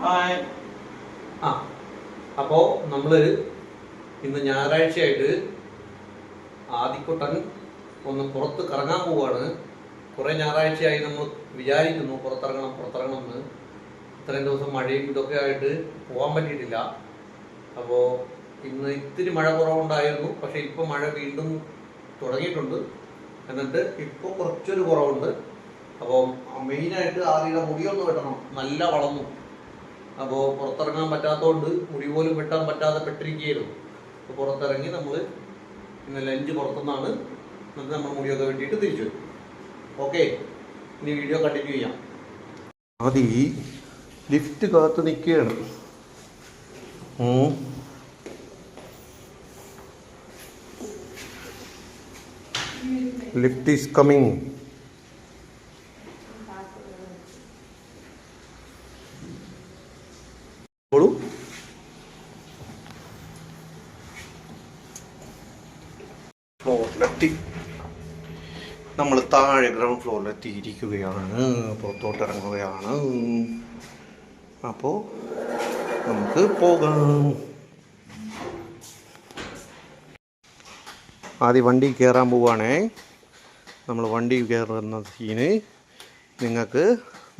Hi. അപ്പോൾ നമ്മൾ ഇന്ന് ഞായറാഴ്ചയായിട്ട് ആദിക്കുട്ടൻ ഒന്ന് പുറത്ത് കറങ്ങാൻ പോവുകയാണ്. കുറേ ഞായറാഴ്ചയായി നമ്മൾ വിചാരിക്കുന്നു പുറത്തിറങ്ങണം എന്ന്. ഇത്രയും ദിവസം മഴയും ഇതൊക്കെ ആയിട്ട് പോകാൻ പറ്റിയിട്ടില്ല. അപ്പോൾ ഇന്ന് ഇത്തിരി മഴ കുറവുണ്ടായിരുന്നു, പക്ഷേ ഇപ്പോൾ മഴ വീണ്ടും തുടങ്ങിയിട്ടുണ്ട്. എന്നിട്ട് ഇപ്പോൾ കുറച്ചൊരു കുറവുണ്ട്. അപ്പോൾ മെയിനായിട്ട് ആദ്യം മുടിയൊന്ന് വെട്ടണം, നല്ല വളർന്നു. അപ്പോൾ പുറത്തിറങ്ങാൻ പറ്റാത്തതുകൊണ്ട് മുടി പോലും വെട്ടാൻ പറ്റാതെ പെട്ടിരിക്കുകയായിരുന്നു. അപ്പോൾ പുറത്തിറങ്ങി നമ്മൾ ഇന്ന് ലഞ്ച് പുറത്തുനിന്നാണ്. എന്നിട്ട് നമ്മൾ മുടിയൊക്കെ വെട്ടിയിട്ട് തിരിച്ചു വരും. ഓക്കെ, ഇനി വീഡിയോ കണ്ടിന്യൂ ചെയ്യാം. ആദ്യം ഈ ലിഫ്റ്റ് കാത്ത് നിൽക്കുകയാണ്. Lift is coming. ഫ്ലോറിലെത്തി. നമ്മൾ താഴെ ഗ്രൗണ്ട് ഫ്ലോറിലെത്തിയിരിക്കുകയാണ്. പുറത്തോട്ട് ഇറങ്ങുകയാണ്. അപ്പോൾ നമുക്ക് പോകാം. ആദ്യം വണ്ടി കയറാൻ പോവുകയാണേ. നമ്മൾ വണ്ടി കയറുന്ന സീന് നിങ്ങൾക്ക്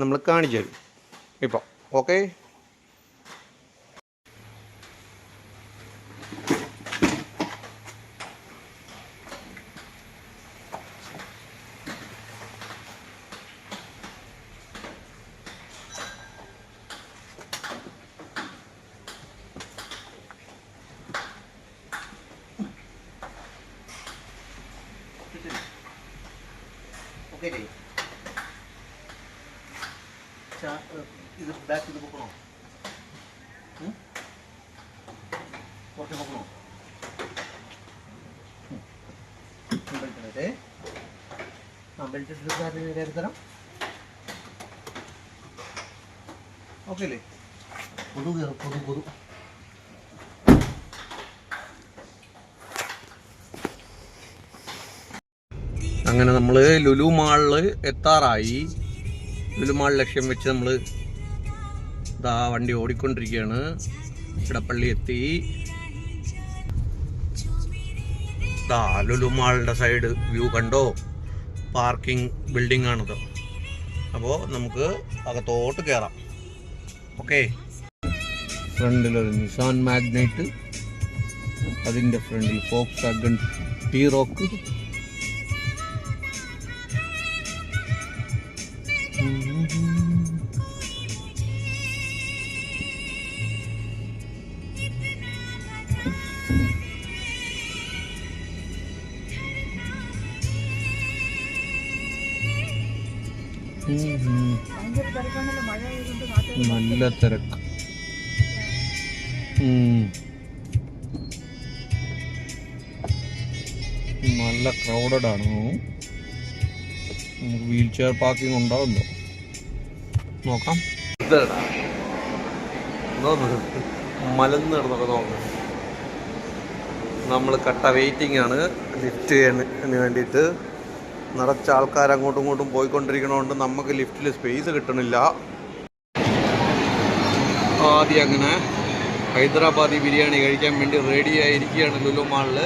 നമ്മൾ കാണിച്ചു തരും ഇപ്പോൾ. ഓക്കെ, ഇത് ബാക്ക് ഇത് പൊക്കണോ? കുറച്ച് പൊക്കണോ? ബെൽറ്റ് തരാം. ഓക്കെ അല്ലേ? പൊതു കയറും, പൊതു. അങ്ങനെ നമ്മൾ ലുലു മാളിൽ എത്താറായി. ലുലു മാൾ ലക്ഷ്യം വെച്ച് നമ്മൾ ഇതാ വണ്ടി ഓടിക്കൊണ്ടിരിക്കുകയാണ്. ഇടപ്പള്ളി എത്തി. ഇതാ ലുലു മാളിൻ്റെ സൈഡ് വ്യൂ കണ്ടോ? പാർക്കിംഗ് ബിൽഡിംഗ് ആണത്. അപ്പോൾ നമുക്ക് അകത്തോട്ട് കയറാം. ഓക്കെ, ഫ്രണ്ടിലൊരു നിസാൻ മാഗ്നൈറ്റ്, അതിൻ്റെ ഫ്രണ്ടിൽ ഫോക്സ്വാഗൺ T-Roc. നല്ല തിരക്ക്. നല്ല ക്രൗഡഡ് ആണ്. നമുക്ക് വീൽ ചെയർ പാർക്കിംഗ് ഉണ്ടാവുമല്ലോ, നോക്കാം. മലന്ന് കിടന്നൊക്കെ നോക്കാം. നമ്മൾ കട്ട വെയിറ്റിംഗ് ആണ് ലിഫ്റ്റിന് വേണ്ടിയിട്ട്. നിറച്ച ആൾക്കാർ അങ്ങോട്ടും ഇങ്ങോട്ടും പോയിക്കൊണ്ടിരിക്കണോണ്ട് നമുക്ക് ലിഫ്റ്റിൽ സ്പേസ് കിട്ടണില്ല. ആദ്യം അങ്ങനെ ഹൈദരാബാദി ബിരിയാണി കഴിക്കാൻ വേണ്ടി റെഡി ആയിരിക്കുകയാണ് ലുലു മാളിൽ.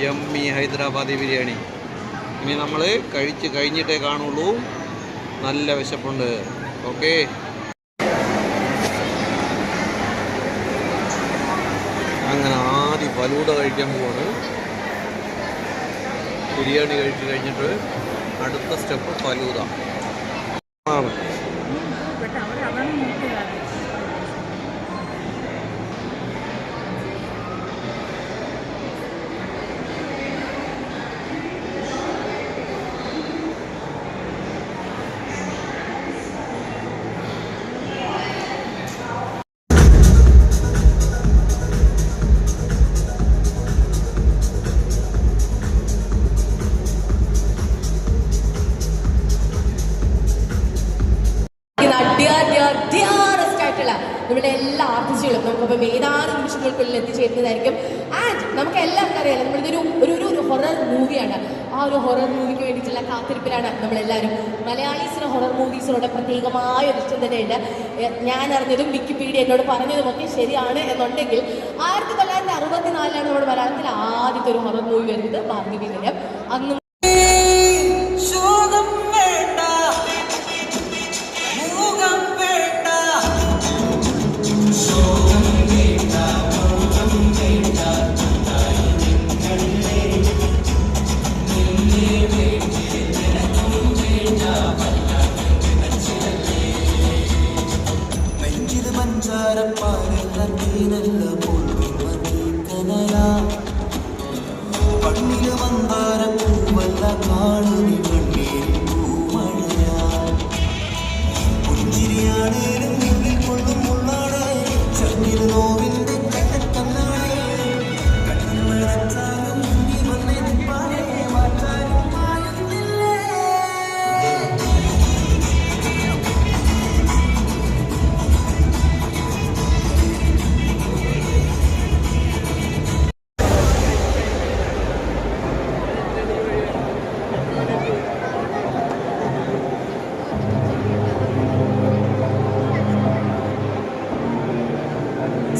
യമ്മി ഹൈദരാബാദി ബിരിയാണി. ഇനി നമ്മൾ കഴിച്ച് കഴിഞ്ഞിട്ടേ കാണുള്ളൂ. നല്ല വിശപ്പുണ്ട്. ഓക്കെ, അങ്ങനെ ആദ്യം ഫലൂഡ കഴിക്കാൻ പോവാണ്. ബിരിയാണി കഴിച്ച് കഴിഞ്ഞിട്ട് അടുത്ത സ്റ്റെപ്പ് ഫലൂദ ആണ്. നമ്മുടെ എല്ലാ ആർട്ടിസ്റ്റുകളും നമുക്കിപ്പം ഏതാനും നിമിഷങ്ങൾക്കുള്ളിൽ എത്തിച്ചേരുന്നതായിരിക്കും. ആൻഡ് നമുക്ക് എല്ലാവർക്കും അറിയാലോ നമ്മളിതൊരു ഒരു ഹൊറർ മൂവിയാണ്. ആ ഒരു ഹൊറർ മൂവിക്ക് വേണ്ടിയിട്ടുള്ള കാത്തിരിപ്പിലാണ് നമ്മളെല്ലാവരും. മലയാളീസിന് ഹൊറർ മൂവീസിനോട് പ്രത്യേകമായ ഒരു ഇഷ്ടം തന്നെയുണ്ട്. ഞാൻ അറിഞ്ഞതും വിക്കിപീഡിയ എന്നോട് പറഞ്ഞതുമൊക്കെ ശരിയാണ് എന്നുണ്ടെങ്കിൽ 1964 നമ്മുടെ മലയാളത്തിൽ ആദ്യത്തെ ഒരു ഹൊറർ മൂവി വരുന്നത് ഭാർഗവി നിലയം. അന്ന് പണ്ണില് മന്ദാര പൂവല്ല കാണുനി കണ്ണീരിൽ പൂമഴയാ പുഞ്ചിരിയാണേലും നിന്നിൽ കൊള്ളും മുള്ളാണ് ചങ്ങിൽ നോവിന്റെ കണ്ണക്കണ്ണാണ് കണ്ണിൽ വെച്ചാലും മുന്നിൽ വന്നേ നിപ്പാനെ മാറ്റാനും മായുന്നില്ലേ.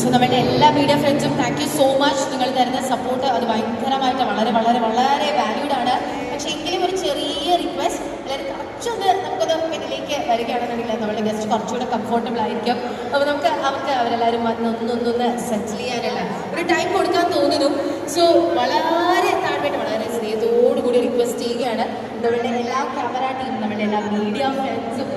സോ നമ്മളുടെ എല്ലാ മീഡിയ ഫ്രണ്ട്സും താങ്ക് യു സോ മച്ച്. നിങ്ങൾ തരുന്ന സപ്പോർട്ട് അത് ഭയങ്കരമായിട്ട് വളരെ വളരെ വളരെ വാല്യൂഡ് ആണ്. പക്ഷേ എങ്കിലും ഒരു ചെറിയ റിക്വസ്റ്റ്, എല്ലാവരും കുറച്ചൊന്ന് നമുക്കത് ഇതിലേക്ക് വരികയാണെന്നുണ്ടെങ്കിൽ നമ്മുടെ ഗസ്റ്റ് കുറച്ചുകൂടെ കംഫർട്ടബിൾ ആയിരിക്കും. അപ്പോൾ നമുക്ക് അവരെല്ലാവരും വന്ന് ഒന്നൊന്ന് സെറ്റിൽ ചെയ്യാനുള്ള ഒരു ടൈം കൊടുക്കാൻ തോന്നുന്നു. സോ വളരെ താഴ്മയായിട്ട് വളരെ സ്നേഹത്തോടു കൂടി റിക്വസ്റ്റ് ചെയ്യുകയാണ് നമ്മളുടെ എല്ലാ ക്യാമറ ടീം, നമ്മളുടെ എല്ലാ മീഡിയ ഫ്രണ്ട്സും